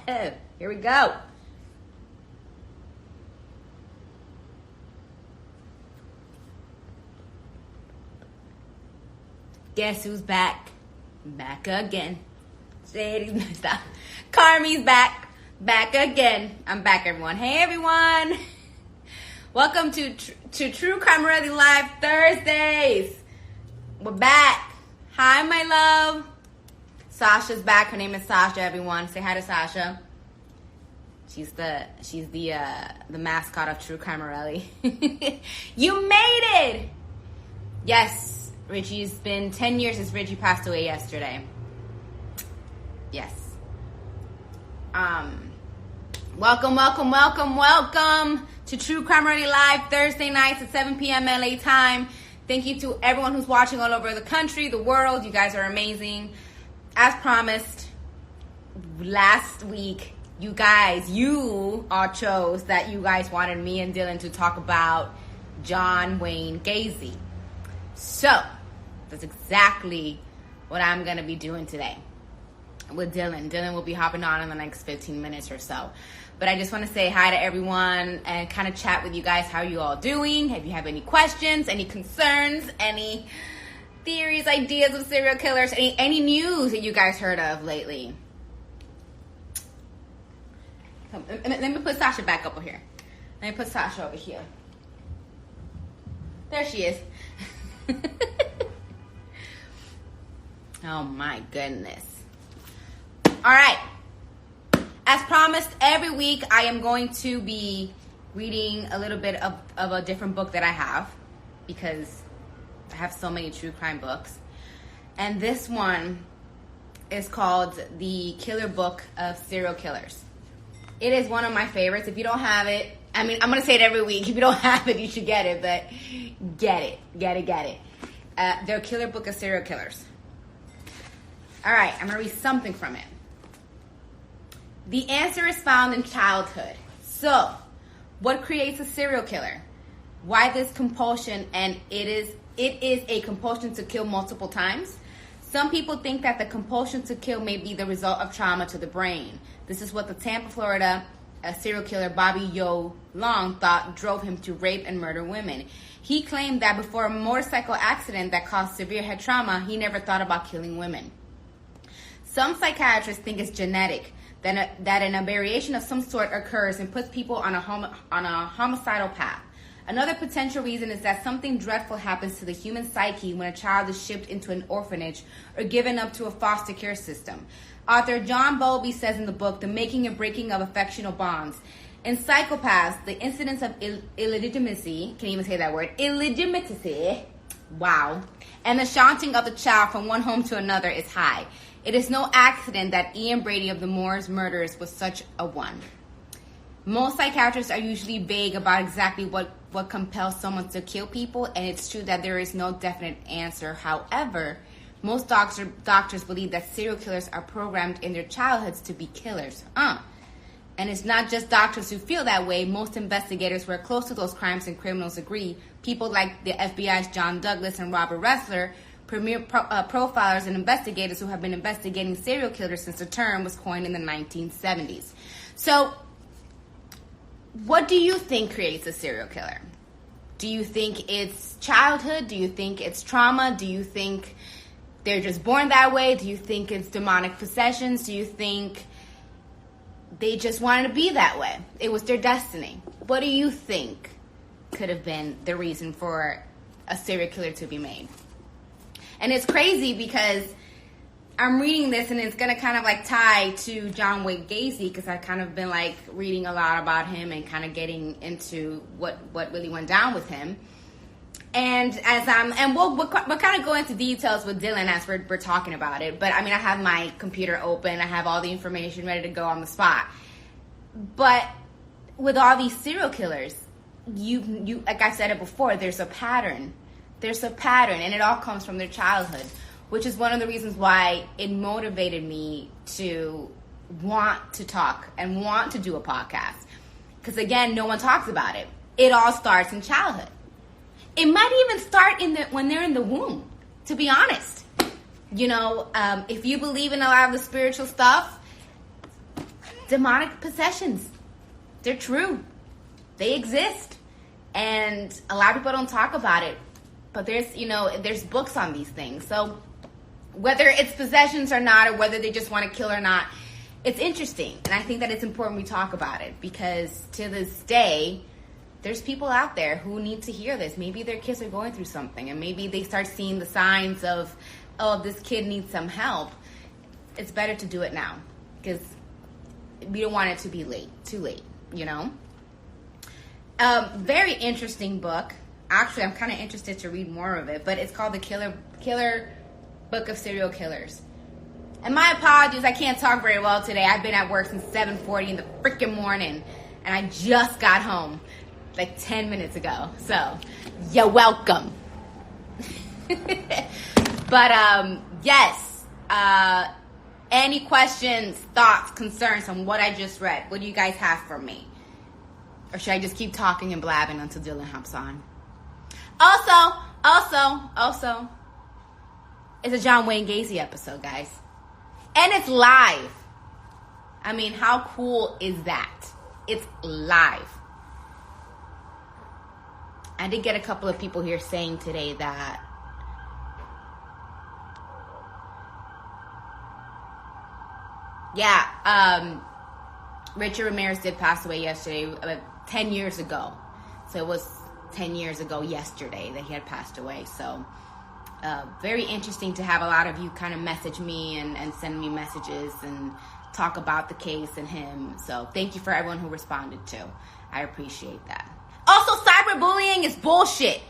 Here we go. Guess who's back? Back again. Stop. Carmi's back. Back again. I'm back, everyone. Hey, everyone. Welcome to True CRIMERELI Live Thursdays. We're back. Hi, my love. Sasha's back. Her name is Sasha, everyone. Say hi to Sasha. She's the mascot of True CRIMERELI. You made it. Yes, Richie's been 10 years since Richie passed away yesterday. Yes. Welcome to True CRIMERELI Live Thursday nights at 7 p.m. LA time. Thank you to everyone who's watching all over the country, the world. You guys are amazing. As promised, last week, you all chose that you guys wanted me and Dylan to talk about John Wayne Gacy. So, that's exactly what I'm going to be doing today with Dylan. Dylan will be hopping on in the next 15 minutes or so. But I just want to say hi to everyone and kind of chat with you guys. How are you all doing? If you have any questions, any concerns, any theories, ideas of serial killers, any news that you guys heard of lately. Let me put Sasha back over here. Let me put Sasha over here. There she is. Oh my goodness. All right. As promised, every week I am going to be reading a little bit of a different book that I have, because I have so many true crime books. And this one is called The Killer Book of Serial Killers. It is one of my favorites. If you don't have it, I mean, I'm going to say it every week. If you don't have it, you should get it, but get it. The Killer Book of Serial Killers. All right, I'm going to read something from it. The answer is found in childhood. So, what creates a serial killer? Why this compulsion? And it is a compulsion to kill multiple times. Some people think that the compulsion to kill may be the result of trauma to the brain. This is what the Tampa, Florida serial killer Bobby Yo Long thought drove him to rape and murder women. He claimed that before a motorcycle accident that caused severe head trauma, he never thought about killing women. Some psychiatrists think it's genetic, that an aberration of some sort occurs and puts people on a homicidal path. Another potential reason is that something dreadful happens to the human psyche when a child is shipped into an orphanage or given up to a foster care system. Author John Bowlby says in the book, The Making and Breaking of Affectional Bonds, in psychopaths, the incidence of illegitimacy, can't even say that word, illegitimacy, wow, and the shunting of the child from one home to another is high. It is no accident that Ian Brady of the Moors murders was such a one. Most psychiatrists are usually vague about exactly what compels someone to kill people, and it's true that there is no definite answer. However, most doctors believe that serial killers are programmed in their childhoods to be killers. And it's not just doctors who feel that way. Most investigators who are close to those crimes and criminals agree. People like the FBI's John Douglas and Robert Ressler, premier profilers and investigators who have been investigating serial killers since the term was coined in the 1970s. So, what do you think creates a serial killer? Do you think it's childhood? Do you think it's trauma? Do you think they're just born that way? Do you think it's demonic possessions? Do you think they just wanted to be that way? It was their destiny. What do you think could have been the reason for a serial killer to be made? And it's crazy because I'm reading this and it's going to kind of like tie to John Wayne Gacy, because I've kind of been like reading a lot about him and kind of getting into what really went down with him. And we'll kind of go into details with Dylan as we're talking about it. But I mean, I have my computer open. I have all the information ready to go on the spot. But with all these serial killers, you like I said it before, there's a pattern. There's a pattern, and it all comes from their childhood, which is one of the reasons why it motivated me to want to talk and want to do a podcast. Because again, no one talks about it. It all starts in childhood. It might even start when they're in the womb, to be honest. You know, if you believe in a lot of the spiritual stuff, demonic possessions. They're true. They exist. And a lot of people don't talk about it. But there's books on these things. So whether it's possessions or not, or whether they just want to kill or not, it's interesting. And I think that it's important we talk about it, because to this day, there's people out there who need to hear this. Maybe their kids are going through something, and maybe they start seeing the signs of, oh, this kid needs some help. It's better to do it now, because we don't want it to be too late, Very interesting book. Actually, I'm kind of interested to read more of it, but it's called The Killer Book of Serial Killers. And my apologies, I can't talk very well today. I've been at work since 7:40 in the freaking morning, and I just got home like 10 minutes ago. So, you're welcome. But, yes. Any questions, thoughts, concerns on what I just read? What do you guys have for me? Or should I just keep talking and blabbing until Dylan hops on? Also, it's a John Wayne Gacy episode, guys. And it's live. I mean, how cool is that? It's live. I did get a couple of people here saying today that Richard Ramirez did pass away yesterday, 10 years ago. So it was 10 years ago yesterday that he had passed away. So very interesting to have a lot of you kind of message me and send me messages and talk about the case and him. So thank you for everyone who responded too. I appreciate that. Also, cyberbullying is bullshit.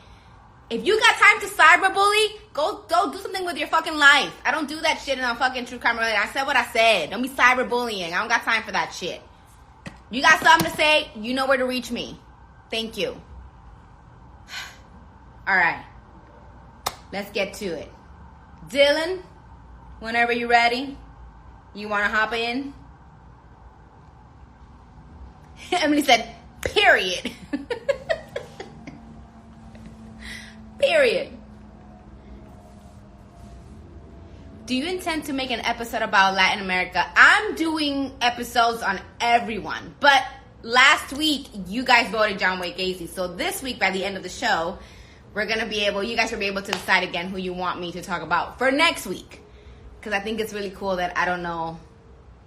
If you got time to cyberbully, go do something with your fucking life. I don't do that shit in a fucking True Crime Related. I said what I said. Don't be cyberbullying. I don't got time for that shit. You got something to say, you know where to reach me. Thank you. All right. Let's get to it. Dylan, whenever you're ready, you want to hop in? Emily said, period. Period. Do you intend to make an episode about Latin America? I'm doing episodes on everyone. But last week, you guys voted John Wayne Gacy. So this week, by the end of the show, you guys will be able to decide again who you want me to talk about for next week. Because I think it's really cool that I don't know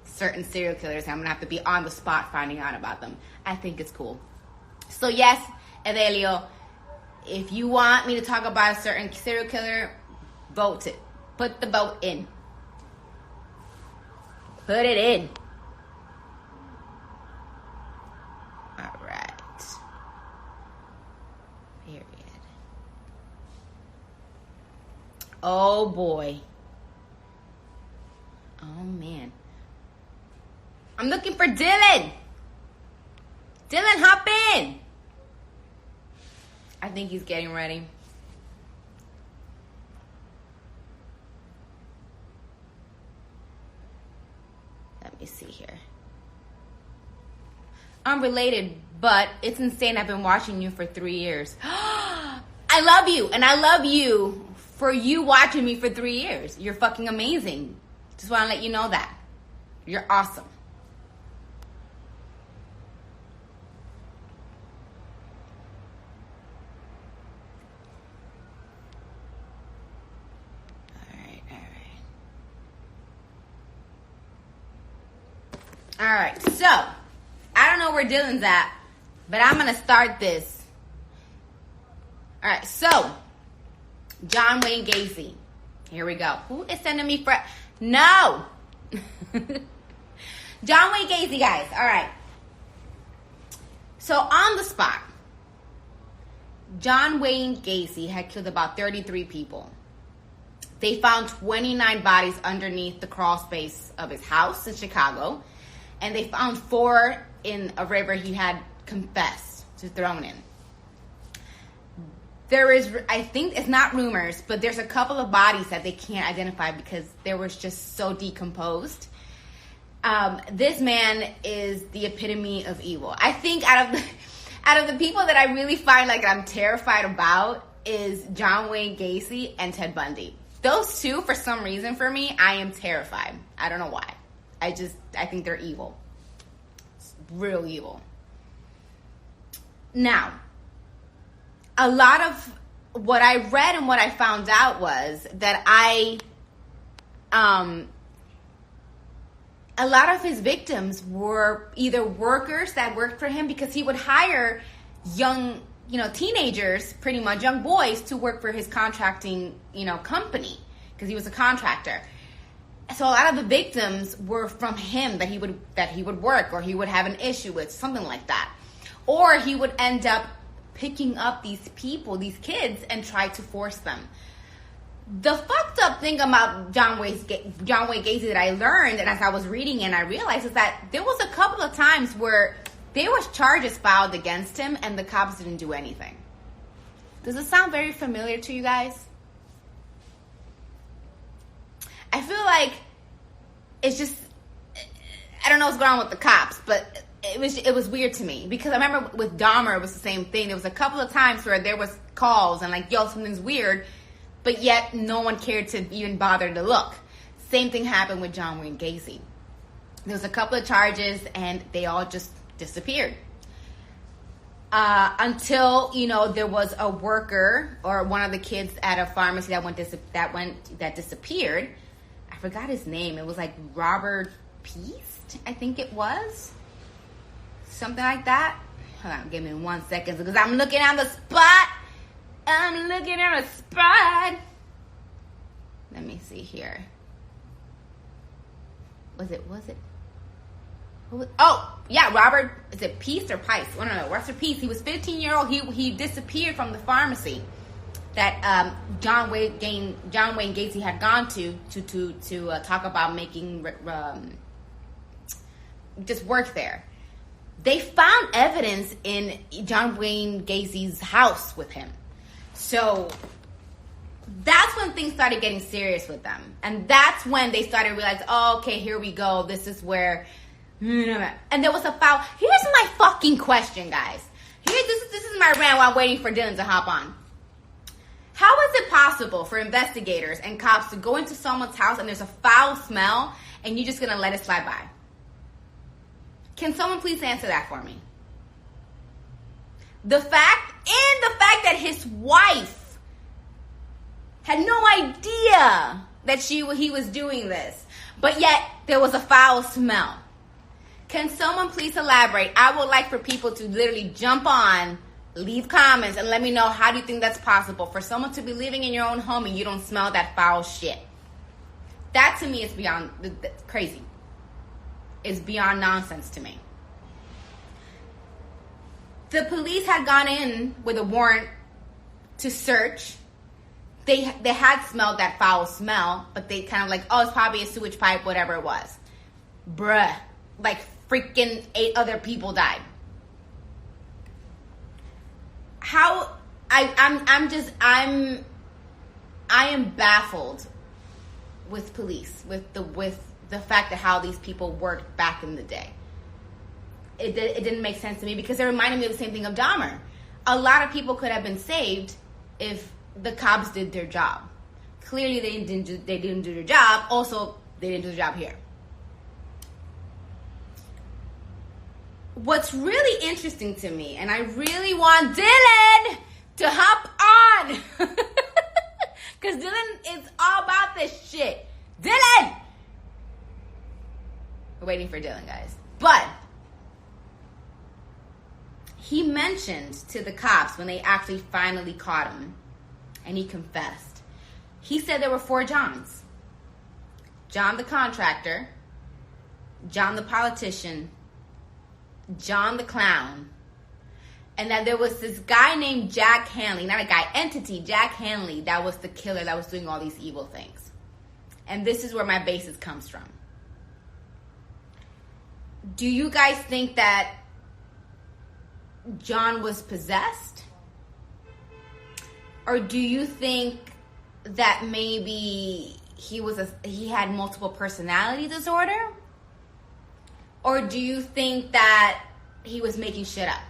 certain serial killers. I'm going to have to be on the spot finding out about them. I think it's cool. So yes, Edelio, if you want me to talk about a certain serial killer, vote it. Put the vote in. Put it in. All right. Period. Oh, boy. Oh, man. I'm looking for Dylan. Dylan, hop in. I think he's getting ready. Let me see here. Unrelated, but it's insane. I've been watching you for 3 years. I love you, and I love you for you watching me for 3 years. You're fucking amazing. Just want to let you know that. You're awesome. All right, so I don't know where Dylan's at, but I'm going to start this. All right, so John Wayne Gacy. Here we go. Who is sending me for... No! John Wayne Gacy, guys. All right. So on the spot, John Wayne Gacy had killed about 33 people. They found 29 bodies underneath the crawl space of his house in Chicago. And they found 4 in a river he had confessed to throwing in. There is, I think it's not rumors, but there's a couple of bodies that they can't identify because they were just so decomposed. This man is the epitome of evil. I think out of the people that I really find like I'm terrified about is John Wayne Gacy and Ted Bundy. Those two, for some reason for me, I am terrified. I don't know why. I think they're evil. real evil. Now, a lot of what I read and what I found out was that a lot of his victims were either workers that worked for him, because he would hire young, teenagers, pretty much young boys, to work for his contracting, company, because he was a contractor. So a lot of the victims were from him that he would work, or he would have an issue with, something like that. Or he would end up picking up these people, these kids, and try to force them. The fucked up thing about John Wayne Gacy that I learned, and as I was reading and I realized, is that there was a couple of times where there was charges filed against him and the cops didn't do anything. Does it sound very familiar to you guys? I feel like it's just, I don't know what's going on with the cops, but it was weird to me, because I remember with Dahmer it was the same thing. There was a couple of times where there was calls and like, yo, something's weird, but yet no one cared to even bother to look. Same thing happened with John Wayne Gacy. There was a couple of charges and they all just disappeared. Until, there was a worker or one of the kids at a pharmacy that disappeared. I forgot his name. It was like Robert Peast, I think it was. Something like that. Hold on, give me 1 second, because I'm looking on the spot. Let me see here. Was it? Oh, yeah, Robert, is it Peast or Pice? I don't know. Robert Peast. He was 15-year-old. He disappeared from the pharmacy that John Wayne Gacy had gone to talk about making just work there. They found evidence in John Wayne Gacy's house with him. So that's when things started getting serious with them. And that's when they started realizing, oh, okay, here we go. This is where... And there was a foul... Here's my fucking question, guys. This is my rant while waiting for Dylan to hop on. How is it possible for investigators and cops to go into someone's house and there's a foul smell and you're just going to let it slide by? Can someone please answer that for me? The fact that his wife had no idea that he was doing this, but yet there was a foul smell. Can someone please elaborate? I would like for people to literally jump on, leave comments, and let me know, how do you think that's possible for someone to be living in your own home and you don't smell that foul shit? That to me is beyond crazy. Is beyond nonsense to me. The police had gone in with a warrant to search. They had smelled that foul smell, but they kind of like, oh, it's probably a sewage pipe, whatever it was. Bruh. Like freaking 8 other people died. How I am baffled with police, with the fact that how these people worked back in the day. It didn't make sense to me, because it reminded me of the same thing of Dahmer. A lot of people could have been saved if the cops did their job. Clearly, they didn't do their job. Also, they didn't do the job here. What's really interesting to me, and I really want Dylan to hop on, because Dylan is all about this shit. Dylan! We're waiting for Dylan, guys. But he mentioned to the cops when they actually finally caught him, and he confessed. He said there were 4 Johns. John the contractor, John the politician, John the clown, and that there was this guy named Jack Hanley, not a guy, entity, Jack Hanley, that was the killer that was doing all these evil things. And this is where my basis comes from. Do you guys think that John was possessed? Or do you think that maybe he had multiple personality disorder? Or do you think that he was making shit up?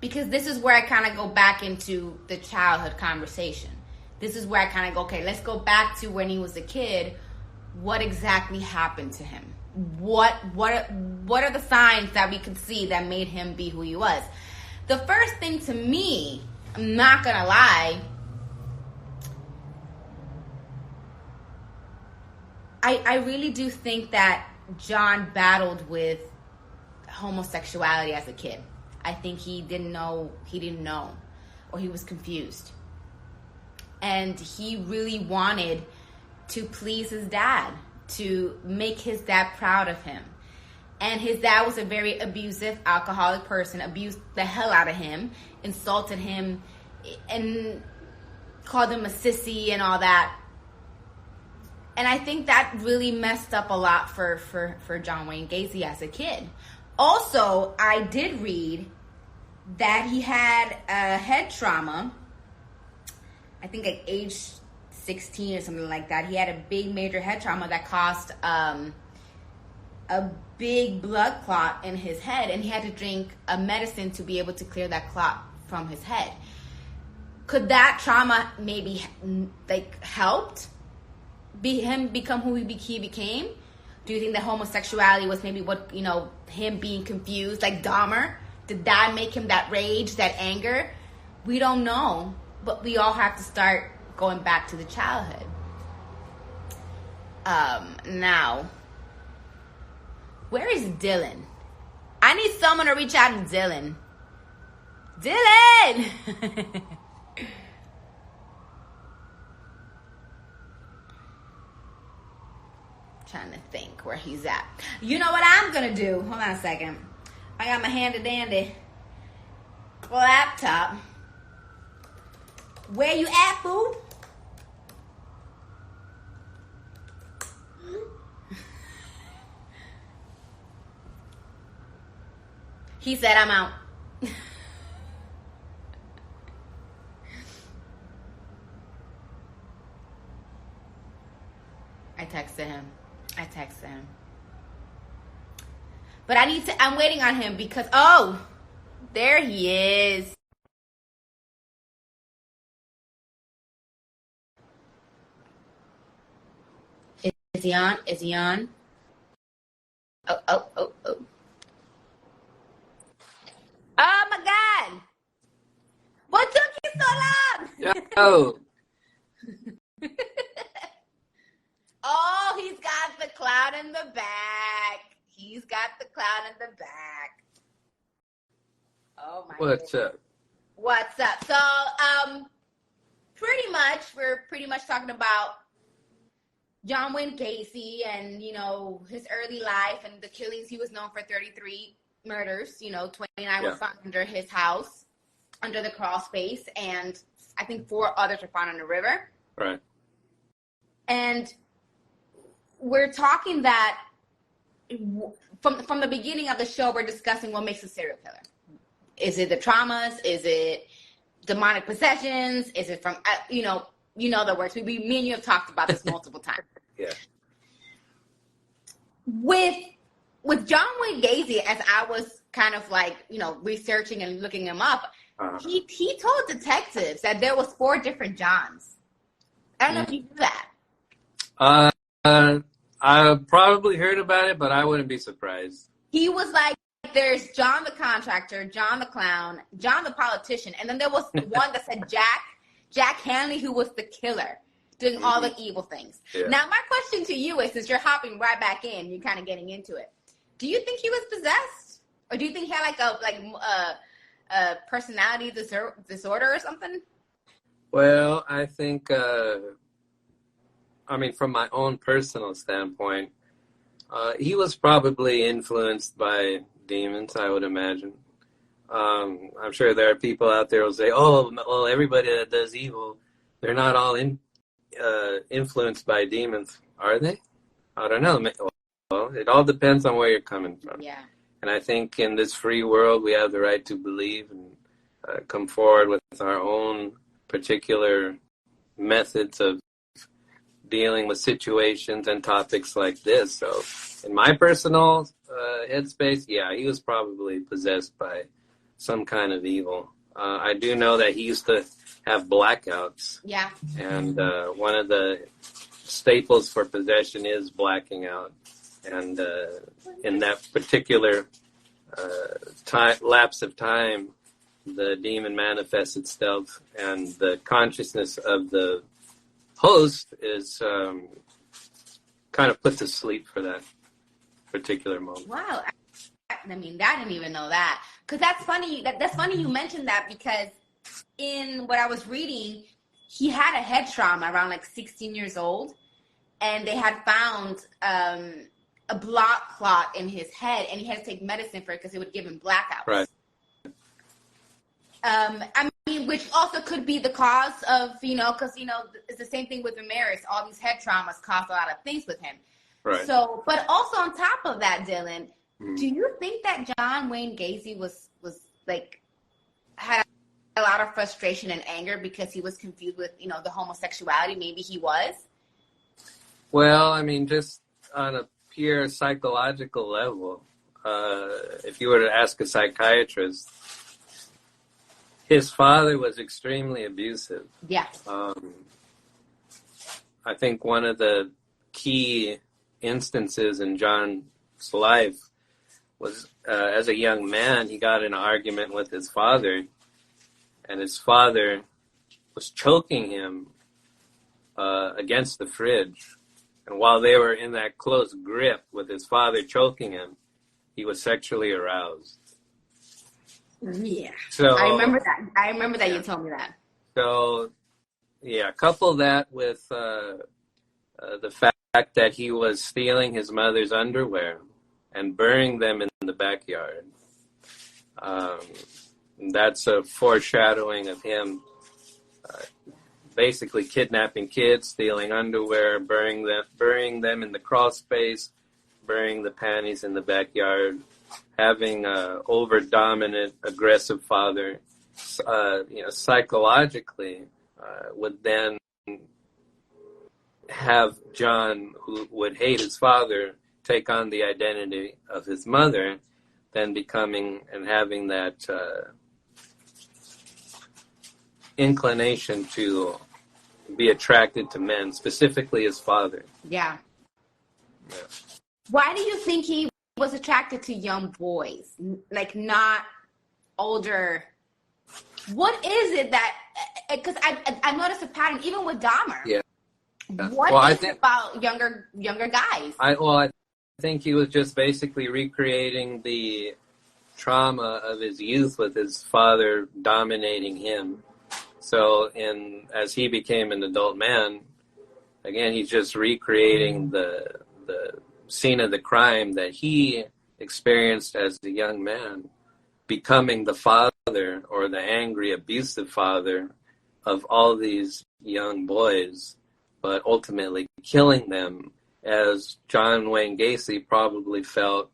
Because this is where I kind of go back into the childhood conversation. This is where I kind of go, okay, let's go back to when he was a kid. What exactly happened to him? what are the signs that we could see that made him be who he was? The first thing to me, I'm not gonna lie, I really do think that John battled with homosexuality as a kid. I think he didn't know, or he was confused. And he really wanted to please his dad, to make his dad proud of him. And his dad was a very abusive, alcoholic person, abused the hell out of him, insulted him, and called him a sissy and all that. And I think that really messed up a lot for John Wayne Gacy as a kid. Also, I did read that he had a head trauma, I think at age 16 or something like that. He had a big major head trauma that caused a big blood clot in his head, and he had to drink a medicine to be able to clear that clot from his head. Could that trauma maybe helped him become who he became? Do you think that homosexuality was maybe what, him being confused, like Dahmer? Did that make him that rage, that anger? We don't know, but we all have to start going back to the childhood. Now, where is Dylan? I need someone to reach out to Dylan. Dylan! Trying to think where he's at. You know what I'm gonna do? Hold on a second. I got my handy dandy laptop. Where you at, fool? He said I'm out. I texted him. But I'm waiting on him because, there he is. Is he on? Oh. Oh my God. What took you so long? Oh. Oh, he's got the cloud in the back. Oh my What's goodness. up? What's up? So, we're pretty much talking about John Wayne Gacy and, his early life and the killings. He was known for 33 murders. 29 were found under his house, under the crawl space, and I think 4 others were found in the river. Right. And we're talking that from the beginning of the show, we're discussing what makes a serial killer. Is it the traumas? Is it demonic possessions? Is it from, the works. Me and you have talked about this multiple times. Yeah. With John Wayne Gacy, as I was kind of researching and looking him up, he told detectives that there was 4 different Johns. I don't know if you knew that. I probably heard about it, but I wouldn't be surprised. He was like, there's John the contractor, John the clown, John the politician, and then there was one that said Jack Hanley, who was the killer, doing all the evil things. Yeah. Now, my question to you is, since you're hopping right back in, you're kind of getting into it, do you think he was possessed? Or do you think he had a personality disorder or something? Well, I think, from my own personal standpoint, he was probably influenced by demons, I would imagine. I'm sure there are people out there who say, everybody that does evil, they're not all influenced by demons. Are they? I don't know. Well, it all depends on where you're coming from. Yeah. And I think in this free world, we have the right to believe and come forward with our own particular methods of dealing with situations and topics like this. So in my personal headspace, he was probably possessed by some kind of evil. I do know that he used to have blackouts. Yeah. And one of the staples for possession is blacking out. And in that particular lapse of time, the demon manifests itself, and the consciousness of the host is kind of put to sleep for that particular moment. Wow. I mean, I didn't even know that. Because that's funny. That's funny you mentioned that, because in what I was reading, he had a head trauma around like 16 years old, and they had found a blood clot in his head, and he had to take medicine for it because it would give him blackouts. Right. I mean, which also could be the cause of, because, it's the same thing with Ramirez. All these head traumas caused a lot of things with him. Right. So, but also on top of that, Dylan, do you think that John Wayne Gacy was like, had a lot of frustration and anger because he was confused with, the homosexuality? Maybe he was? Well, I mean, just on a pure psychological level, if you were to ask a psychiatrist, his father was extremely abusive. Yeah. I think one of the key instances in John's life was as a young man, he got in an argument with his father, and his father was choking him against the fridge. And while they were in that close grip with his father choking him, he was sexually aroused. Yeah. So I remember that you told me that. So, yeah, couple that with the fact that he was stealing his mother's underwear and burying them in the backyard. That's a foreshadowing of him basically kidnapping kids, stealing underwear, burying them in the crawl space, burying the panties in the backyard, having an over-dominant, aggressive father, psychologically would then have John, who would hate his father, take on the identity of his mother, then becoming and having that inclination to be attracted to men, specifically his father. Yeah. Why do you think he was attracted to young boys, like not older? What is it that, because I noticed a pattern even with Dahmer. Yeah. What is it about younger guys? I think he was just basically recreating the trauma of his youth with his father dominating him. So as he became an adult man, again, he's just recreating the scene of the crime that he experienced as a young man, becoming the father or the angry, abusive father of all these young boys, but ultimately killing them, as John Wayne Gacy probably felt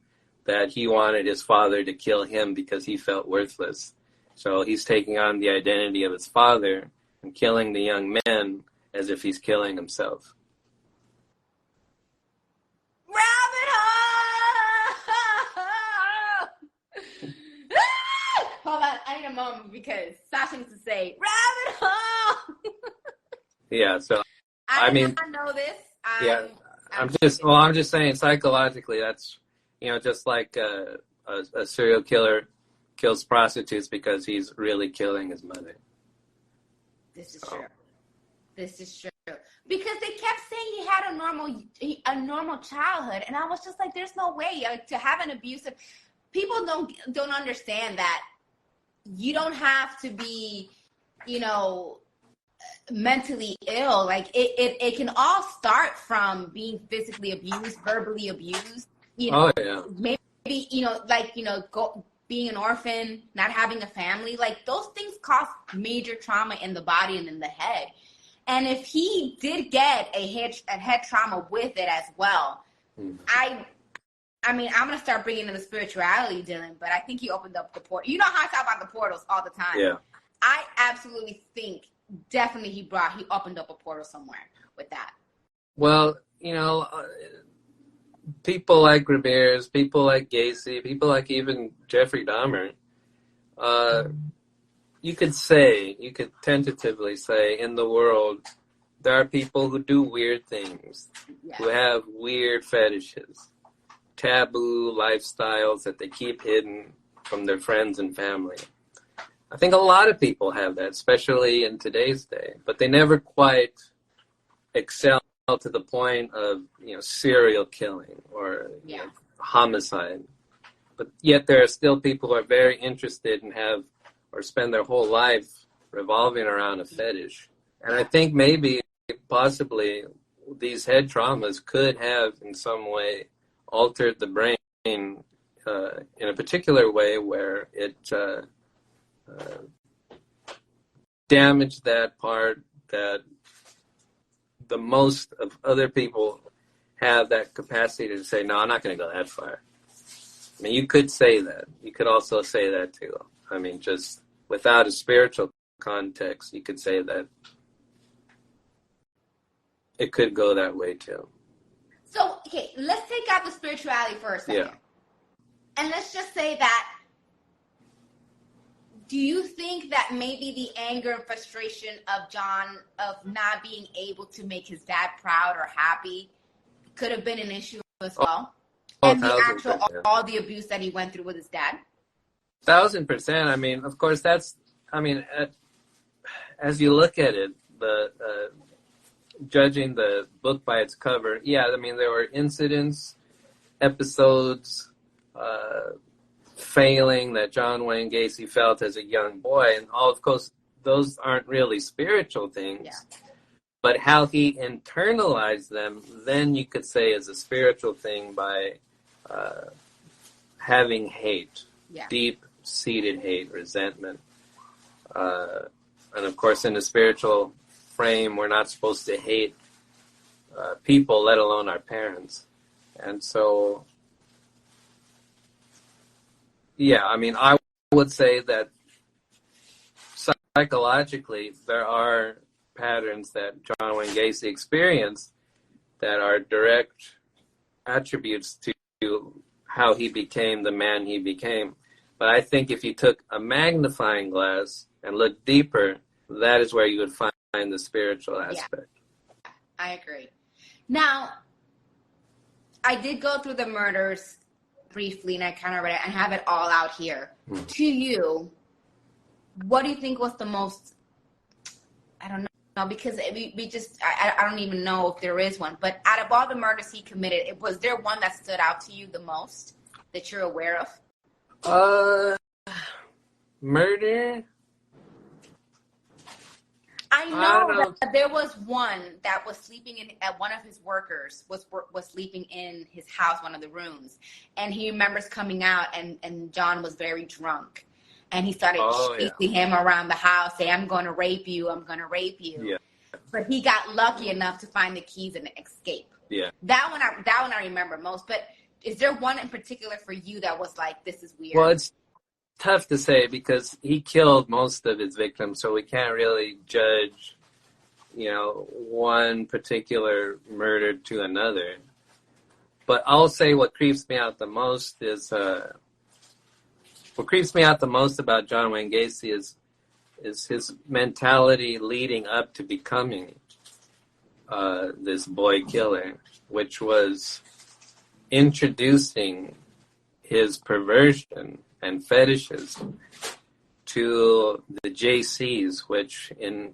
that he wanted his father to kill him because he felt worthless. So he's taking on the identity of his father and killing the young men as if he's killing himself. Rabbit hole! Hold on, I need a moment because Sasha needs to say, rabbit hole! Yeah, so I did not know this. I'm just saying psychologically, that's, just like a serial killer kills prostitutes because he's really killing his mother. This is true. Because they kept saying he had a normal childhood, and I was just like, there's no way to have an abusive. People don't understand that you don't have to be, mentally ill. Like it can all start from being physically abused, verbally abused. Maybe being an orphan, not having a family, like those things cause major trauma in the body and in the head. And if he did get a head trauma with it as well, I mean, I'm going to start bringing in the spirituality, Dylan, but I think he opened up the portal. You know how I talk about the portals all the time. Yeah. I absolutely think definitely he opened up a portal somewhere with that. Well, people like Ramirez, people like Gacy, people like even Jeffrey Dahmer, you could tentatively say in the world, there are people who do weird things, who have weird fetishes. taboo lifestyles that they keep hidden from their friends and family. I think a lot of people have that, especially in today's day, but they never quite excel to the point of, serial killing or homicide. But yet there are still people who are very interested and have or spend their whole life revolving around a fetish. And I think maybe, possibly, these head traumas could have in some way altered the brain in a particular way where it damaged that part that the most of other people have that capacity to say, no, I'm not going to go that far. I mean, you could say that. You could also say that too. I mean, just without a spiritual context, you could say that it could go that way too. So, okay, let's take out the spirituality for a second. Yeah. And let's just say that, do you think that maybe the anger and frustration of John of not being able to make his dad proud or happy could have been an issue as well? And the actual, all the abuse that he went through with his dad? 1,000%. I mean, of course, as you look at it, judging the book by its cover, I mean, there were incidents, episodes, failing that John Wayne Gacy felt as a young boy, and all, of course, those aren't really spiritual things. Yeah. But how he internalized them, then you could say is a spiritual thing by having hate, deep-seated hate, resentment. And of course, in the spiritual frame, we're not supposed to hate people, let alone our parents. And so, I mean, I would say that psychologically, there are patterns that John Wayne Gacy experienced that are direct attributes to how he became the man he became. But I think if you took a magnifying glass and looked deeper, that is where you would find the spiritual aspect. Yeah, I agree. Now, I did go through the murders briefly, and I kind of read it and have it all out here. To you, what do you think was the most, I don't know, because we just, I don't even know if there is one, but out of all the murders he committed, was there one that stood out to you the most that you're aware of? Murder? I know that there was one that was sleeping in, one of his workers was sleeping in his house, one of the rooms, and he remembers coming out, and John was very drunk, and he started chasing him around the house, saying, I'm going to rape you, I'm going to rape you. Yeah. But he got lucky enough to find the keys and escape. Yeah. That one I remember most, but is there one in particular for you that was like, this is weird? Well, it's tough to say because he killed most of his victims, so we can't really judge, one particular murder to another. But I'll say what creeps me out the most is about John Wayne Gacy is his mentality leading up to becoming this boy killer, which was introducing his perversion and fetishes to the JCs, which in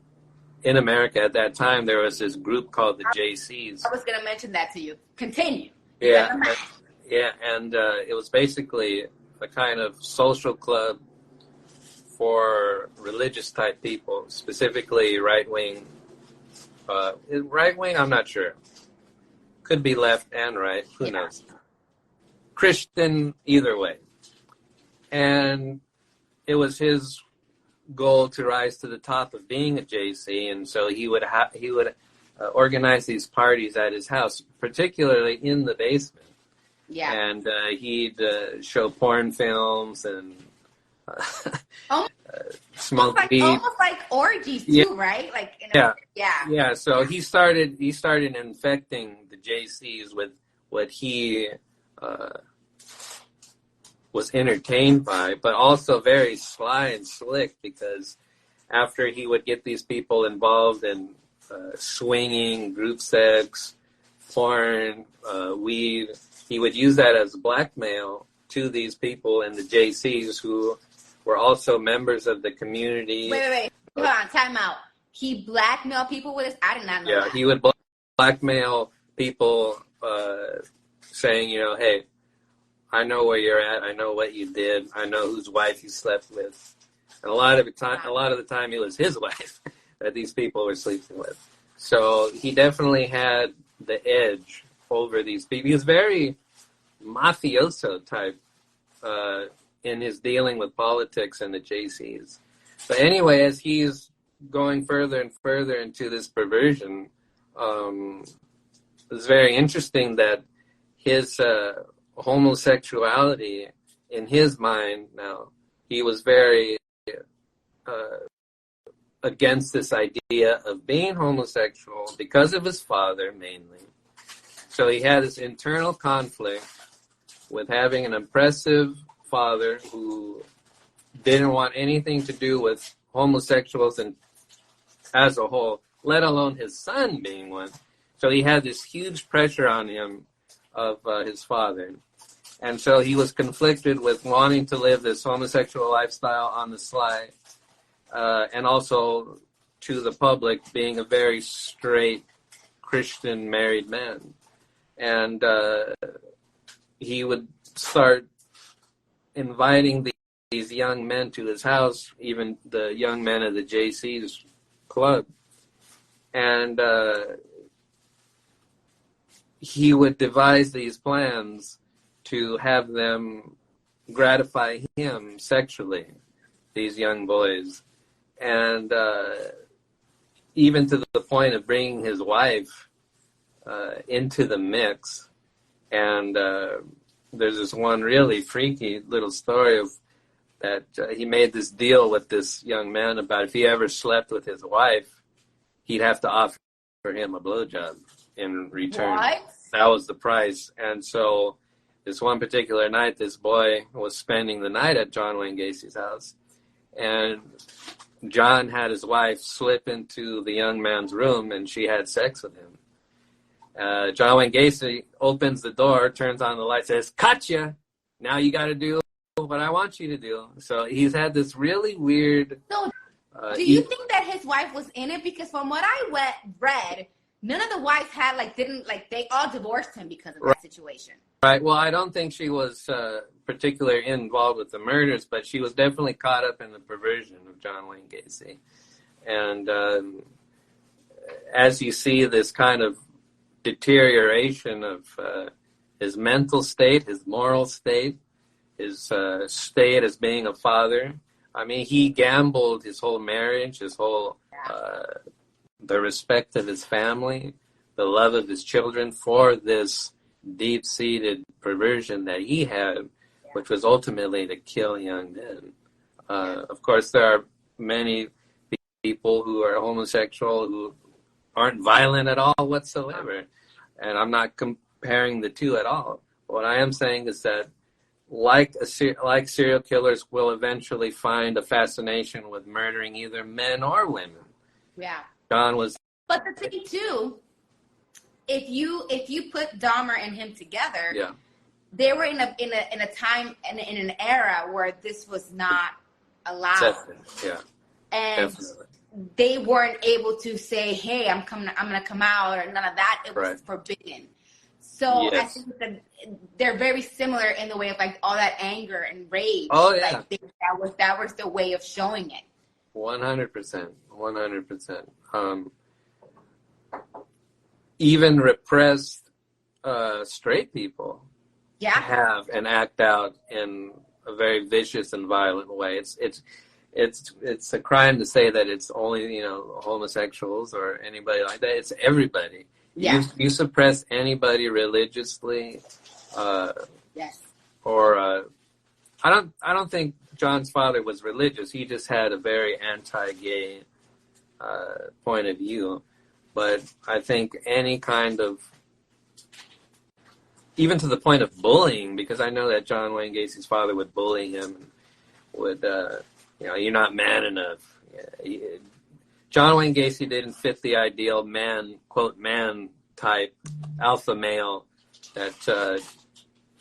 America at that time there was this group called the JCs. I was going to mention that to you. Continue. Yeah, and it was basically a kind of social club for religious type people, specifically right wing. Right wing, I'm not sure. Could be left and right. Who knows? Christian, either way. And it was his goal to rise to the top of being a JC, and so he would organize these parties at his house, particularly in the basement. Yeah. And he'd show porn films and smoke weed. Almost like orgies too, right? Like yeah. So he started infecting the JCs with what he was entertained by, but also very sly and slick, because after he would get these people involved in swinging, group sex, porn, weed, he would use that as blackmail to these people in the JCs who were also members of the community. Wait. Hold on, time out. He blackmailed people with his... I did not know that. Yeah, he would blackmail people saying, hey, I know where you're at. I know what you did. I know whose wife you slept with. And a lot of the time, it was his wife that these people were sleeping with. So he definitely had the edge over these people. He was very mafioso type in his dealing with politics and the JCs. But anyway, as he's going further and further into this perversion, it's very interesting that his homosexuality, in his mind now, he was very against this idea of being homosexual because of his father, mainly. So he had this internal conflict with having an oppressive father who didn't want anything to do with homosexuals and as a whole, let alone his son being one. So he had this huge pressure on him of his father. And so he was conflicted with wanting to live this homosexual lifestyle on the sly, and also to the public being a very straight Christian married man. And he would start inviting these young men to his house, even the young men of the JC's club. And he would devise these plans to have them gratify him sexually, these young boys. And even to the point of bringing his wife into the mix. And there's this one really freaky little story of that he made this deal with this young man about if he ever slept with his wife, he'd have to offer him a blowjob in return. What? That was the price. And so this one particular night, this boy was spending the night at John Wayne Gacy's house. And John had his wife slip into the young man's room, and she had sex with him. John Wayne Gacy opens the door, turns on the light, says, "Gotcha! Now you got to do what I want you to do." So he's had this really weird... So, do you think that his wife was in it? Because from what I read, none of the wives had, they all divorced him because of that situation. Right. Well, I don't think she was particularly involved with the murders, but she was definitely caught up in the perversion of John Wayne Gacy. And as you see this kind of deterioration of his mental state, his moral state, his state as being a father, I mean, he gambled his whole marriage, his whole, the respect of his family, the love of his children for this deep-seated perversion that he had, which was ultimately to kill young men. Of course, there are many people who are homosexual who aren't violent at all whatsoever, and I'm not comparing the two at all. What I am saying is that like serial killers will eventually find a fascination with murdering either men or women. Yeah. John was... But the thing, too, if you put Dahmer and him together, they were in a time and in an era where this was not allowed. Definitely. Yeah. And definitely. They weren't able to say, "Hey, I'm gonna come out," or none of that. It was forbidden. So I think that they're very similar in the way of all that anger and rage. Oh yeah. That was the way of showing it. 100%. 100%. Even repressed straight people have and act out in a very vicious and violent way. It's a crime to say that it's only homosexuals or anybody like that. It's everybody. Yeah. You suppress anybody religiously. Or I don't think John's father was religious. He just had a very anti-gay point of view. But I think any kind of, even to the point of bullying, because I know that John Wayne Gacy's father would bully him, would, you're not man enough. John Wayne Gacy didn't fit the ideal man, quote, man type alpha male that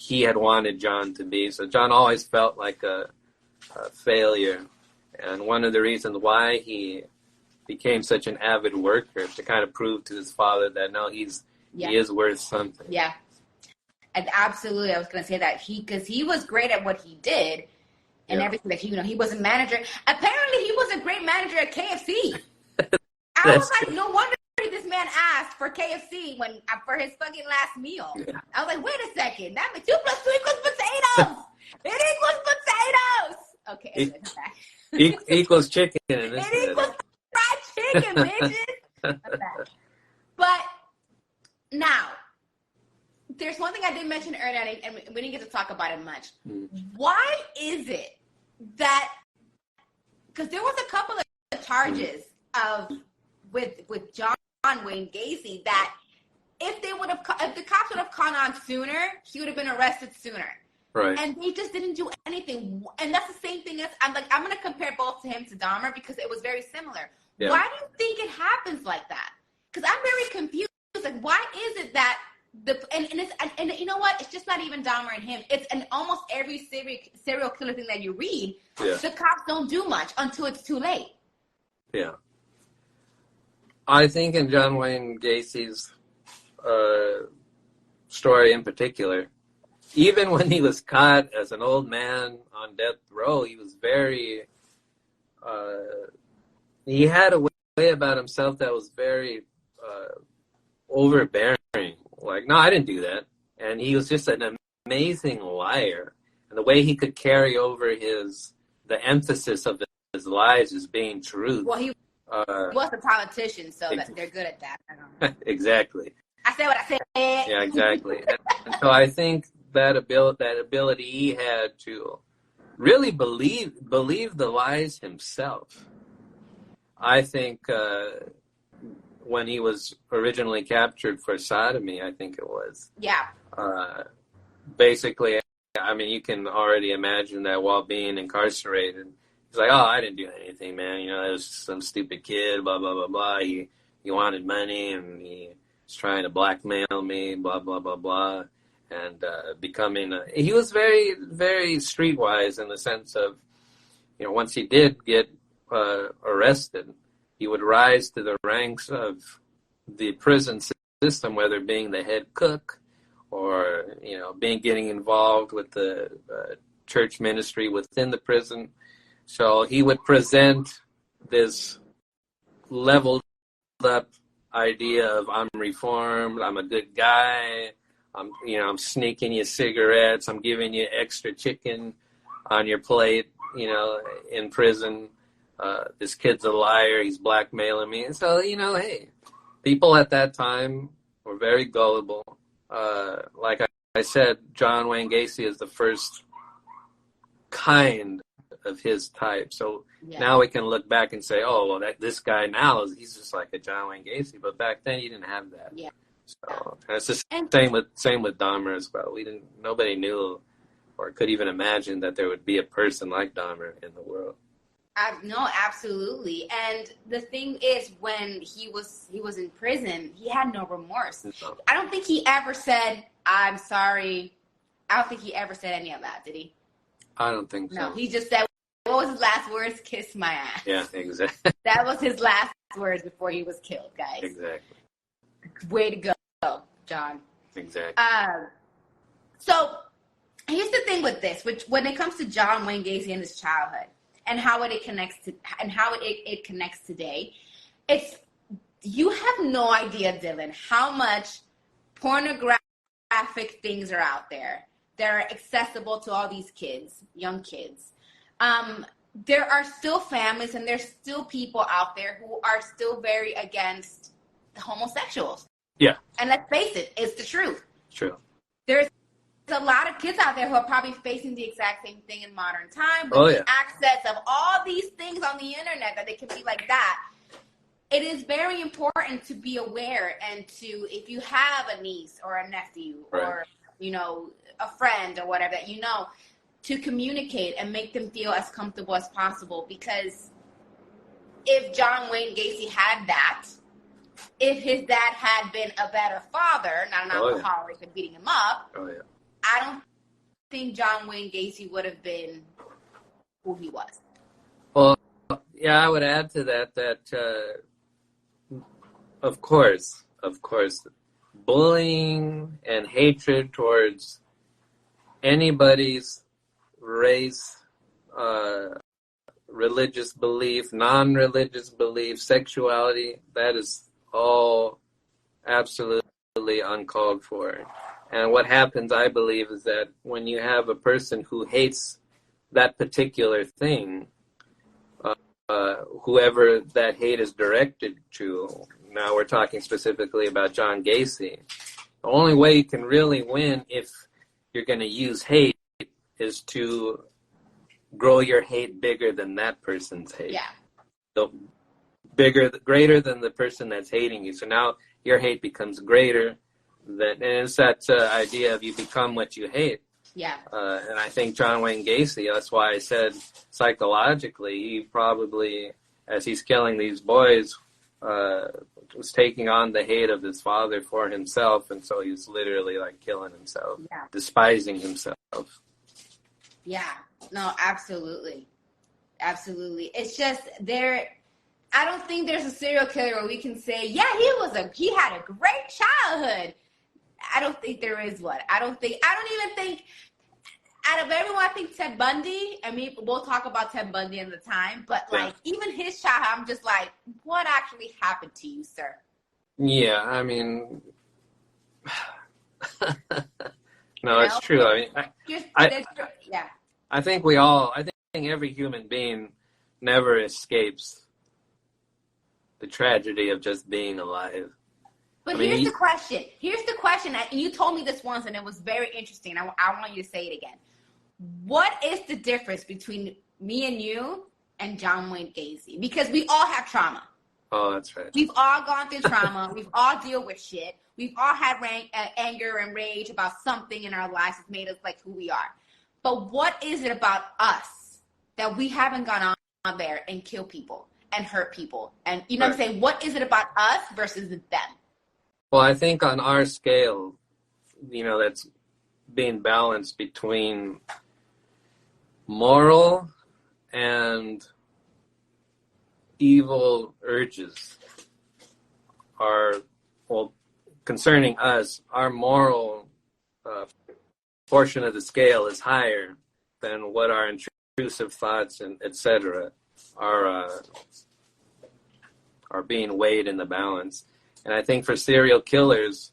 he had wanted John to be. So John always felt like a failure. And one of the reasons why he became such an avid worker, to kind of prove to his father that no, he is worth something. Yeah. And absolutely, I was going to say that because he was great at what he did and everything that he was a manager. Apparently, he was a great manager at KFC. I was like, no wonder this man asked for KFC for his fucking last meal. Yeah. I was like, wait a second, that means 2 + 2 equals potatoes. It equals potatoes. Okay, equals chicken. It equals fried chicken, bitches. But now, there's one thing I did mention earlier, and we didn't get to talk about it much. Why is it that, because there was a couple of charges with John Wayne Gacy that if the cops would have caught on sooner, he would have been arrested sooner. Right. And they just didn't do anything. And that's the same thing as, I'm going to compare both to him to Dahmer because it was very similar. Yeah. Why do you think it happens like that? Because I'm very confused. Like, why is it that and you know what? It's just not even Dahmer and him. It's almost every serial killer thing that you read. Yeah. The cops don't do much until it's too late. Yeah. I think in John Wayne Gacy's story in particular, even when he was caught as an old man on death row, he was very, he had a way about himself that was very overbearing. Like, no, I didn't do that. And he was just an amazing liar. And the way he could carry over the emphasis of his lies as being true. Well, he was a politician, so that they're good at that. I don't know. Exactly. I said what I said. Yeah, exactly. And so I think that ability he had to really believe the lies himself. I think when he was originally captured for sodomy, I think it was. Yeah. Basically, I mean, you can already imagine that while being incarcerated, he's like, oh, I didn't do anything, man. You know, it was some stupid kid, blah, blah, blah, blah. He wanted money, and he was trying to blackmail me, blah, blah, blah, blah. And he was very, very streetwise in the sense of, you know, once he did get arrested, he would rise to the ranks of the prison system, whether being the head cook or, you know, getting involved with the church ministry within the prison. So he would present this leveled up idea of I'm reformed, I'm a good guy, I'm sneaking you cigarettes, I'm giving you extra chicken on your plate, you know, in prison. This kid's a liar, he's blackmailing me. And so, you know, hey, people at that time were very gullible. Like I said, John Wayne Gacy is the first kind of his type. So now we can look back and say, oh, well, this guy now, he's just like a John Wayne Gacy. But back then, you didn't have that. Yeah. So and it's the same with Dahmer as well. Nobody knew or could even imagine that there would be a person like Dahmer in the world. No, absolutely. And the thing is, when he was in prison, he had no remorse. No. I don't think he ever said, I'm sorry. I don't think he ever said any of that, did he? I don't think so. No, he just said, what was his last words? Kiss my ass. Yeah, exactly. That was his last words before he was killed, guys. Exactly. Way to go, John. Exactly. So here's the thing with this, which when it comes to John Wayne Gacy and his childhood, and how it connects today. You have no idea, Dylan, how much pornographic things are out there that are accessible to all these kids, young kids. There are still families and there's still people out there who are still very against the homosexuals. Yeah. And let's face it, it's the truth. True. There's a lot of kids out there who are probably facing the exact same thing in modern time with the access of all these things on the internet that they can be like that. It is very important to be aware and to, if you have a niece or a nephew or, you know, a friend or whatever that you know, to communicate and make them feel as comfortable as possible. Because if John Wayne Gacy had that, if his dad had been a better father, not an alcoholic and beating him up, I don't think John Wayne Gacy would have been who he was? Well, yeah, I would add to that of course, bullying and hatred towards anybody's race, religious belief, non-religious belief, sexuality, that is all absolutely uncalled for. And what happens, I believe, is that when you have a person who hates that particular thing, whoever that hate is directed to, now we're talking specifically about John Gacy, the only way you can really win if you're going to use hate is to grow your hate bigger than that person's hate. Yeah. So greater than the person that's hating you. So now your hate becomes greater than, and it's that idea of you become what you hate. Yeah. And I think John Wayne Gacy, that's why I said psychologically, he probably, as he's killing these boys, was taking on the hate of his father for himself, and so he's literally like killing himself, despising himself. Yeah, no, absolutely. It's just I don't think there's a serial killer where we can say, yeah, he had a great childhood. I don't think there is one. I don't even think, out of everyone, I think Ted Bundy, and we'll talk about Ted Bundy in the time, but like even his childhood, I'm just like, what actually happened to you, sir? Yeah, I mean, no, it's true. I mean, I think I think every human being never escapes the tragedy of just being alive. But here's the question. And you told me this once, and it was very interesting. I want you to say it again. What is the difference between me and you and John Wayne Gacy? Because we all have trauma. Oh, that's right. We've all gone through trauma. We've all dealt with shit. We've all had anger and rage about something in our lives that's made us like who we are. But what is it about us that we haven't gone on there and killed people and hurt people? And you know what I'm saying? What is it about us versus them? Well, I think on our scale, that's being balanced between moral and evil urges concerning us, our moral portion of the scale is higher than what our intrusive thoughts and etc. are being weighed in the balance. And I think for serial killers,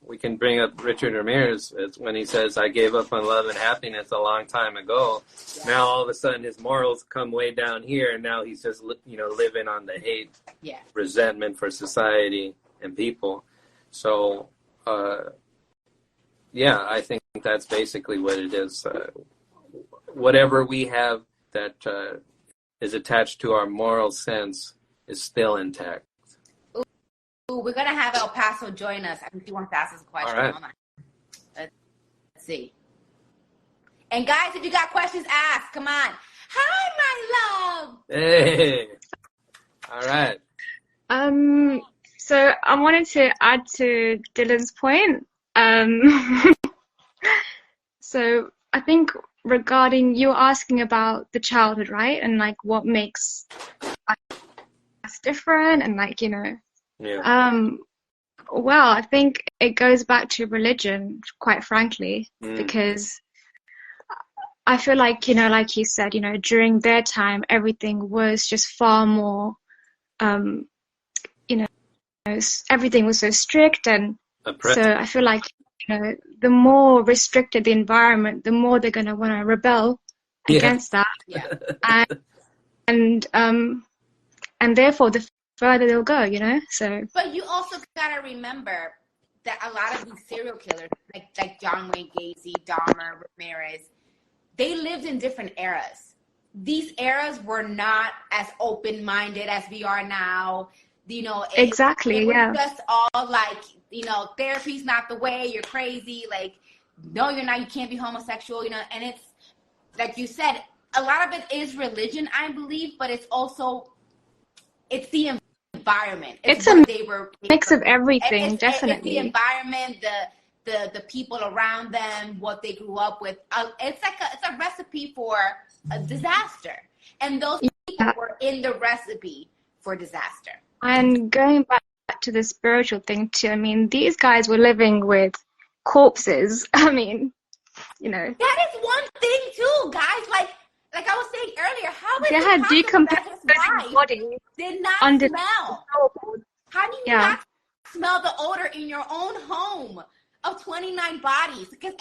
we can bring up Richard Ramirez when he says, I gave up on love and happiness a long time ago. Now all of a sudden his morals come way down here, and now he's just living on the hate, resentment for society and people. So, I think that's basically what it is. Whatever we have that is attached to our moral sense is still intact. Ooh, we're going to have El Paso join us. I think he wants to ask us a question. All right. Hold on. Let's see. And guys, if you got questions, ask. Come on. Hi, my love. Hey. All right. So I wanted to add to Dylan's point. So I think regarding, you were asking about the childhood, right? And like what makes us different and like, Yeah. Well, I think it goes back to religion, quite frankly, because I feel like, like you said, during their time, everything was just far more, everything was so strict. And so I feel like, the more restricted the environment, the more they're going to want to rebel against that. Yeah. And therefore, the further they'll go, so. But you also gotta remember that a lot of these serial killers, like John Wayne Gacy, Dahmer, Ramirez, they lived in different eras. These eras were not as open-minded as we are now. Exactly. It was just all like, therapy's not the way. You're crazy. Like, no, you're not. You can't be homosexual. And it's like you said, a lot of it is religion, I believe, but it's the environment. It's a mix of everything, definitely. It's the environment, the people around them, what they grew up with. It's a recipe for a disaster. And those people were in the recipe for disaster. And going back to the spiritual thing too, I mean, these guys were living with corpses. I mean, you know. That is one thing too, guys. Like I was saying earlier, how is they it had possible that his decomposing wife bodies did not smell? How do you not smell the odor in your own home of 29 bodies? Because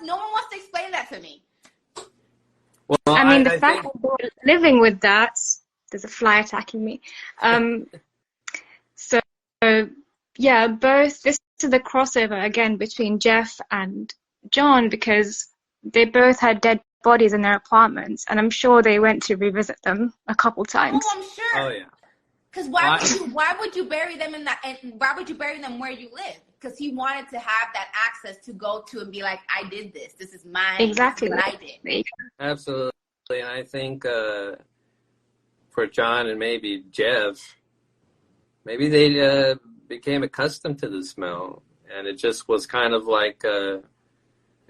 no one wants to explain that to me. Well, I mean, the fact that they're living with that, there's a fly attacking me. So, yeah, this is the crossover again between Jeff and John, because they both had dead bodies in their apartments, and I'm sure they went to revisit them a couple times. Oh, I'm sure. Oh, yeah. Because why would you bury them in that? And why would you bury them where you live? Because he wanted to have that access to go to and be like, I did this. This is mine. Exactly. This is what I did. Absolutely. And I think for John and maybe Jeff, maybe they became accustomed to the smell. And it just was kind of like the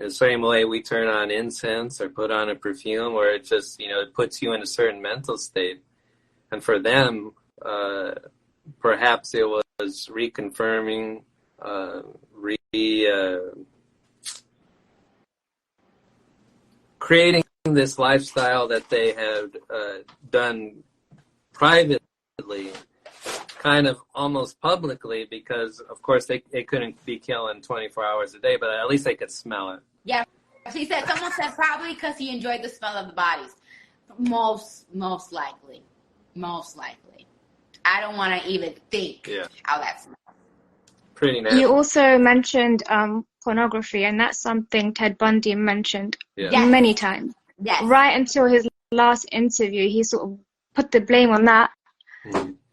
same way we turn on incense or put on a perfume, where it just, it puts you in a certain mental state. And for them, perhaps it was reconfirming, creating this lifestyle that they had done privately, kind of almost publicly, because of course they couldn't be killing 24 hours a day, but at least they could smell it. Yeah, someone said probably because he enjoyed the smell of the bodies. Most likely. I don't want to even think how that smells. Pretty nasty. You also mentioned pornography, and that's something Ted Bundy mentioned many times. Yes. Right until his last interview, he sort of put the blame on that.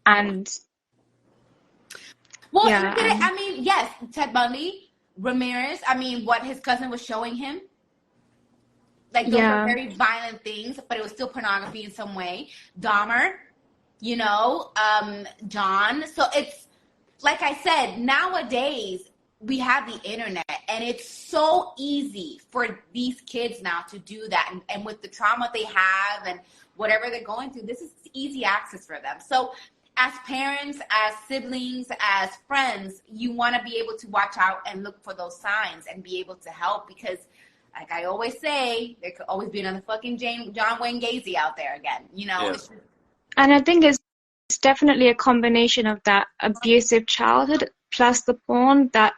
And yes, Ted Bundy, Ramirez, what his cousin was showing him. Like, those were very violent things, but it was still pornography in some way. Dahmer, John. So it's, like I said, nowadays we have the internet, and it's so easy for these kids now to do that. And with the trauma they have and whatever they're going through, this is easy access for them. So as parents, as siblings, as friends, you want to be able to watch out and look for those signs and be able to help, because like I always say, there could always be another fucking John Wayne Gacy out there again, And I think it's definitely a combination of that abusive childhood plus the porn, that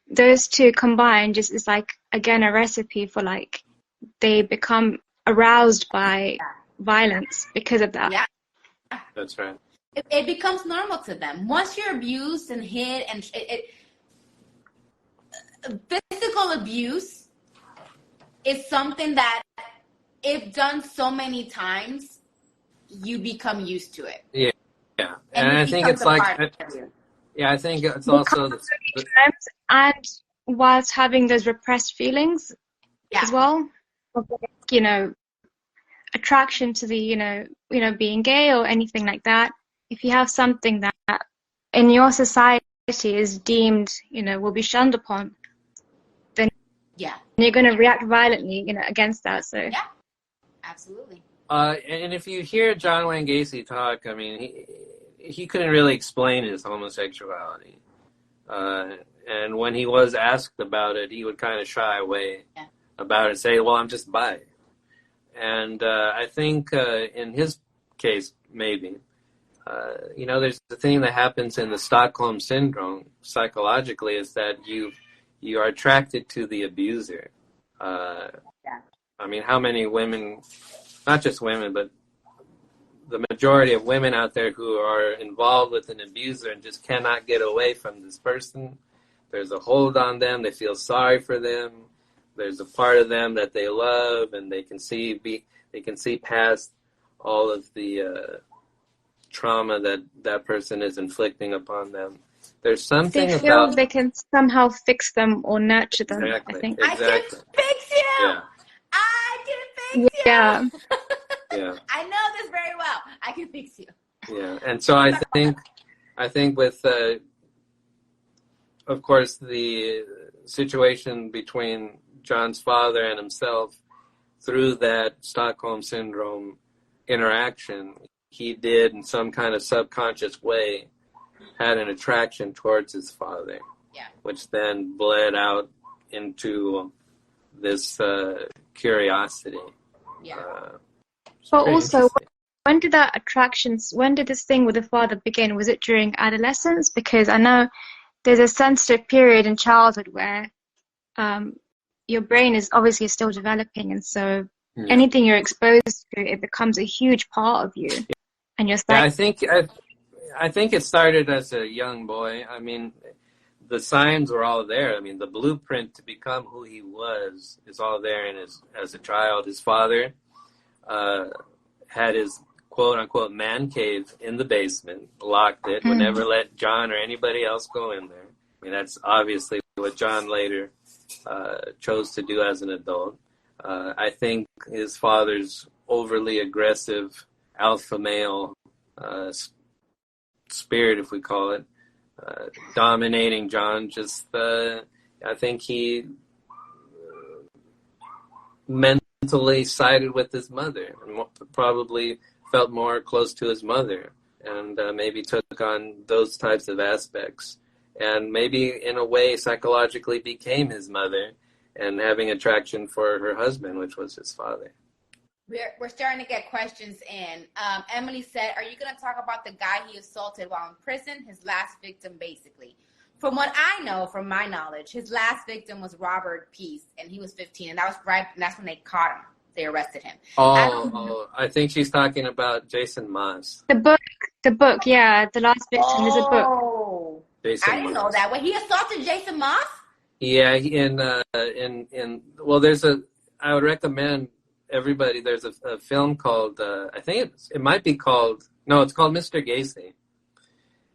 those two combined just is like, again, a recipe for like they become aroused by violence because of that. Yeah. That's right. It becomes normal to them. Once you're abused and hit, and physical abuse is something that, if done so many times, you become used to it. Yeah. And I think it's like, I think it's also and whilst having those repressed feelings as well, attraction to the being gay or anything like that. If you have something that in your society is deemed will be shunned upon, then you're going to react violently against that. So absolutely. And if you hear John Wayne Gacy talk, he couldn't really explain his homosexuality. And when he was asked about it, he would kind of shy away about it and say, well, I'm just bi. And I think in his case, maybe, there's the thing that happens in the Stockholm Syndrome psychologically, is that you are attracted to the abuser. How many women, not just women, but the majority of women out there who are involved with an abuser and just cannot get away from this person. There's a hold on them. They feel sorry for them. There's a part of them that they love, and they can see past all of the trauma that person is inflicting upon them. There's something they feel about they can somehow fix them or nurture them. Exactly. I think Exactly. I can fix you. Yeah. I can fix you. Yeah. Yeah. I know this very well. I can fix you. Yeah, and so I think with, of course, the situation between John's father and himself, through that Stockholm Syndrome interaction, he did, in some kind of subconscious way, had an attraction towards his father, which then bled out into this curiosity. But also, when did this thing with the father begin? Was it during adolescence? Because I know there's a sensitive period in childhood where your brain is obviously still developing, and so anything you're exposed to, it becomes a huge part of you. And you're I think it started as a young boy. I mean, the signs were all there. I mean, the blueprint to become who he was is all there. And as a child, his father had his quote-unquote man cave in the basement, locked it, would never let John or anybody else go in there. I mean, that's obviously what John later chose to do as an adult. I think his father's overly aggressive alpha male spirit, if we call it, dominating John, I think he mentally sided with his mother and probably felt more close to his mother, and maybe took on those types of aspects, and maybe in a way psychologically became his mother and having attraction for her husband, which was his father. We're starting to get questions in. Emily said, are you going to talk about the guy he assaulted while in prison, his last victim, basically? From what I know, from my knowledge, his last victim was Robert Peace, and he was 15, and that's when they caught him. They arrested him. I think she's talking about Jason Moss. The book, yeah, The Last Victim is a book. Oh, I didn't know that. When he assaulted Jason Moss? Yeah, I would recommend everybody, there's a film called, I think it might be called, no, it's called Mr. Gacy.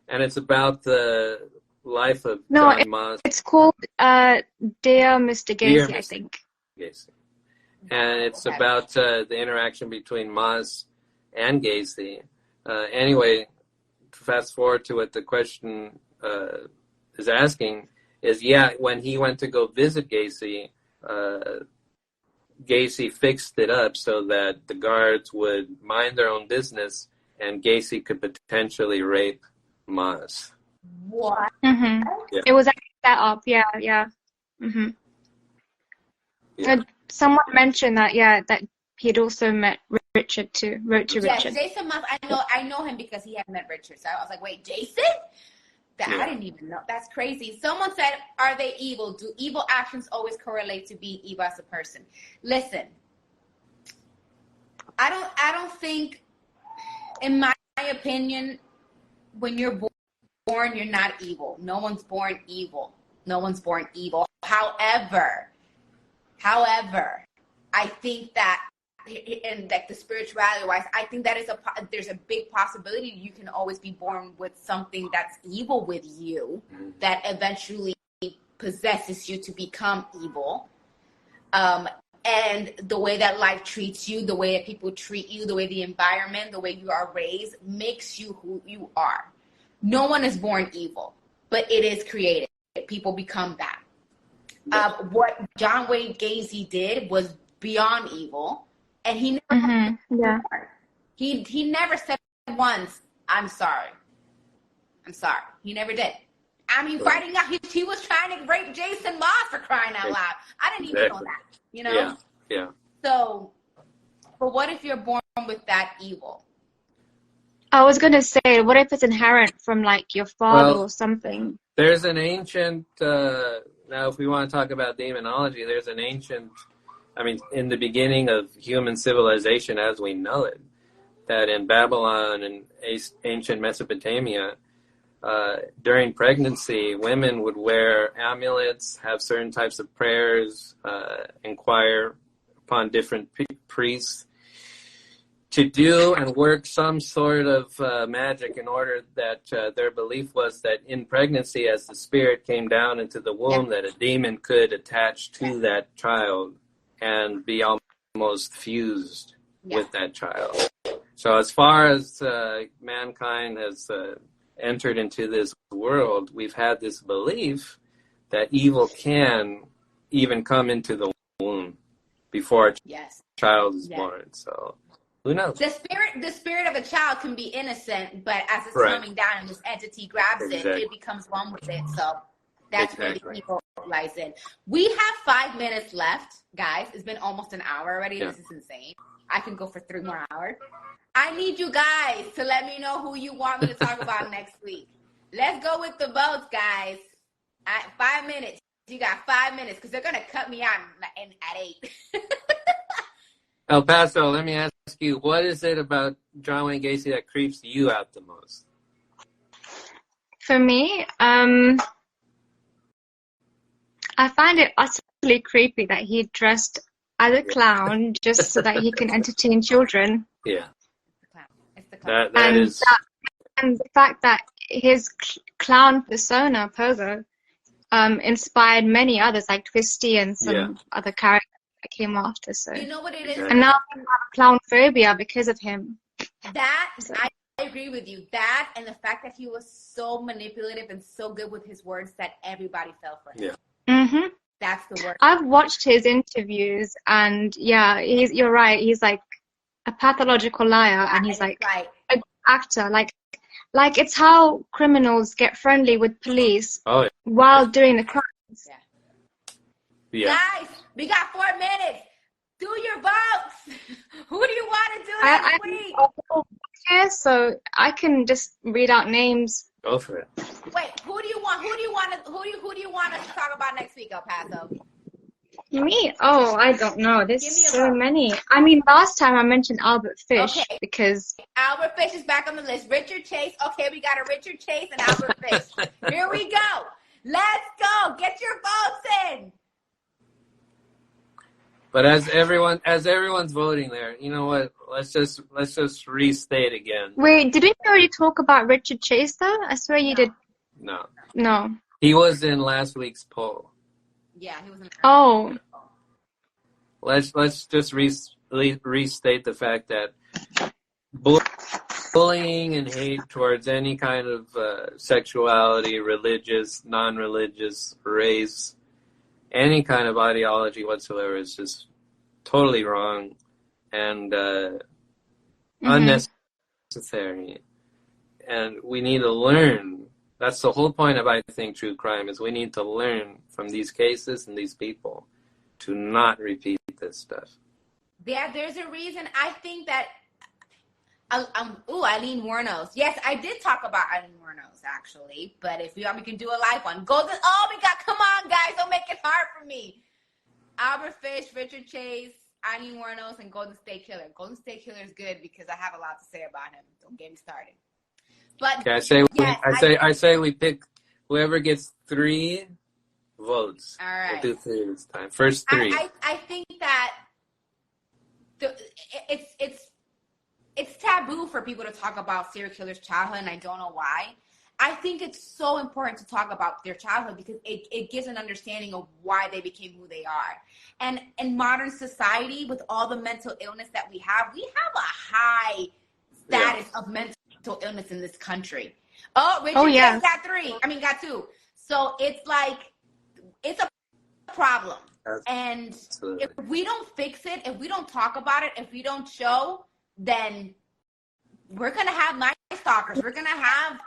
And it's about the life of John Moss. It's called Dear Mr. Gacy, I think. Gacy. And it's about the interaction between Moss and Gacy. Anyway, fast forward to what the question is asking is, when he went to go visit Gacy, Gacy fixed it up so that the guards would mind their own business and Gacy could potentially rape Moss. What? Mm-hmm. Yeah. It was actually set up, yeah. Mm-hmm. Yeah. Someone mentioned that he'd also met Richard too, wrote to Richard. Jason Moss, I know him because he had met Richard. So I was like, wait, Jason? I didn't even know. That's crazy. Someone said, are they evil? Do evil actions always correlate to being evil as a person? Listen, I don't think, in my opinion, when you're born, you're not evil. No one's born evil. However, I think that, and like the spirituality wise, I think that there's a big possibility you can always be born with something that's evil with you that eventually possesses you to become evil. And the way that life treats you, the way that people treat you, the way the environment, the way you are raised makes you who you are. No one is born evil, but it is created. People become that. What John Wayne Gacy did was beyond evil. And he never, he never said once, I'm sorry. He never did. I mean, finding out he was trying to rape Jason Moss, for crying out loud. I didn't even know that, you know? Yeah. So, but what if you're born with that evil? I was going to say, what if it's inherent from like your father or something? There's an ancient, now if we want to talk about demonology, there's an ancient, in the beginning of human civilization as we know it, that in Babylon and ancient Mesopotamia, during pregnancy, women would wear amulets, have certain types of prayers, inquire upon different priests to do and work some sort of magic in order that their belief was that in pregnancy, as the spirit came down into the womb, that a demon could attach to that child and be almost fused with that child. So as far as mankind has entered into this world, we've had this belief that evil can even come into the womb before a child is born. So who knows? The spirit of a child can be innocent, but as it's coming down and this entity grabs it becomes one with it. So that's where the evil lies in. We have 5 minutes left, guys. It's been almost an hour already. Yeah. This is insane. I can go for 3 more hours. I need you guys to let me know who you want me to talk about next week. Let's go with the votes, guys. 5 minutes. You got 5 minutes because they're going to cut me out at 8. El Paso, let me ask you, what is it about John Wayne Gacy that creeps you out the most? For me, I find it utterly creepy that he dressed as a clown just so that he can entertain children. Yeah. It's the clown. And the fact that his clown persona, Pogo, inspired many others like Twisty and some other characters that came after. So you know what it is? And now I have clown phobia because of him. I agree with you. That and the fact that he was so manipulative and so good with his words that everybody fell for him. Yeah. Mm-hmm. That's the word. I've watched his interviews and you're right. He's like a pathological liar and he's like an actor. Like it's how criminals get friendly with police while doing the crimes. Yeah. Guys, we got 4 minutes. Do your votes. Who do you want to do next week? Here, so I can just read out names. Go for it. Wait, who do you want us to talk about next week, El Paso? Me? Oh, I don't know. There's so many. I mean, last time I mentioned Albert Fish because Albert Fish is back on the list. Richard Chase. Okay, we got a Richard Chase and Albert Fish. Here we go. Let's go. Get your votes in. But as everyone's voting there, you know what? Let's just restate again. Wait, didn't you already talk about Richard Chase though? I swear you did. No. He was in last week's poll. Yeah, he was in. Oh. Let's just restate the fact that bullying and hate towards any kind of sexuality, religious, non-religious, race, any kind of ideology whatsoever is just totally wrong and unnecessary. And we need to learn. That's the whole point of, I think, true crime, is we need to learn from these cases and these people to not repeat this stuff. Yeah, there's a reason. I think that Eileen Wuornos. Yes, I did talk about Eileen Wuornos, actually. But if you want, we can do a live one. Come on, guys. Don't make it hard for me. Albert Fish, Richard Chase, Eileen Wuornos, and Golden State Killer. Golden State Killer is good because I have a lot to say about him. Don't get me started. But okay, I say we pick whoever gets 3 votes. All right. We'll do 3 this time. First 3. I think that it's taboo for people to talk about serial killers' childhood, and I don't know why. I think it's so important to talk about their childhood because it gives an understanding of why they became who they are. And in modern society, with all the mental illness that we have a high status of mental illness in this country. Richard Chase got 2. So it's like, it's a problem. And if we don't fix it, if we don't talk about it, if we don't show, then we're going to have night stalkers. We're going to have...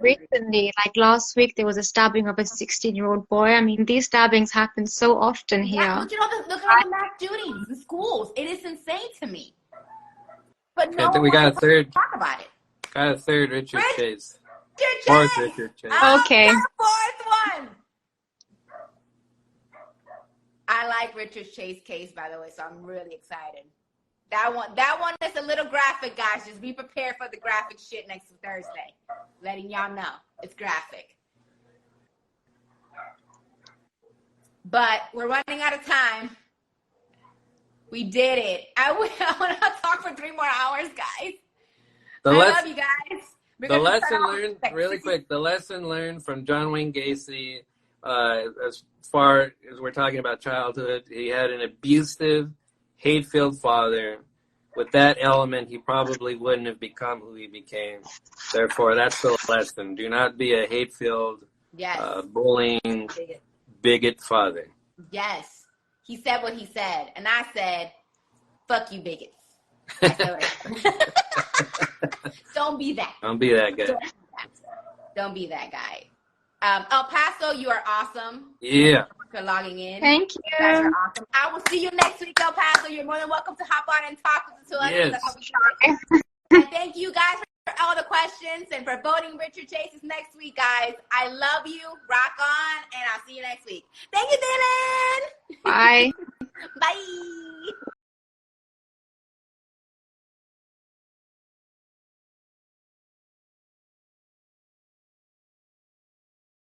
recently, like last week, there was a stabbing of a 16-year-old boy. I mean, these stabbings happen so often here. Yeah, look at all the mass shootings in schools. It is insane to me. But no one wants to talk about it. Got a third Richard Chase. Fourth Richard Chase. Okay. Fourth one. I like Richard Chase's case, by the way, so I'm really excited. That one is a little graphic, guys. Just be prepared for the graphic shit next Thursday. Letting y'all know. It's graphic. But we're running out of time. We did it. I want to talk for 3 more hours, guys. I love you guys. The lesson learned, really quick, the lesson learned from John Wayne Gacy, as far as we're talking about childhood, he had an abusive, hate-filled father. With that element, he probably wouldn't have become who he became. Therefore, that's the lesson. Do not be a hate-filled Yes. Bullying, bigot father. Yes. He said what he said. And I said, fuck you, bigots. I said Don't be that. Don't be that guy. Don't be that guy. El Paso, you are awesome. Yeah. For logging in. Thank you. You guys are awesome. I will see you next week, El Paso. You're more than welcome to hop on and talk to us. Yes. And thank you guys for all the questions and for voting Richard Chase's next week, guys. I love you. Rock on, and I'll see you next week. Thank you, Dylan. Bye. Bye.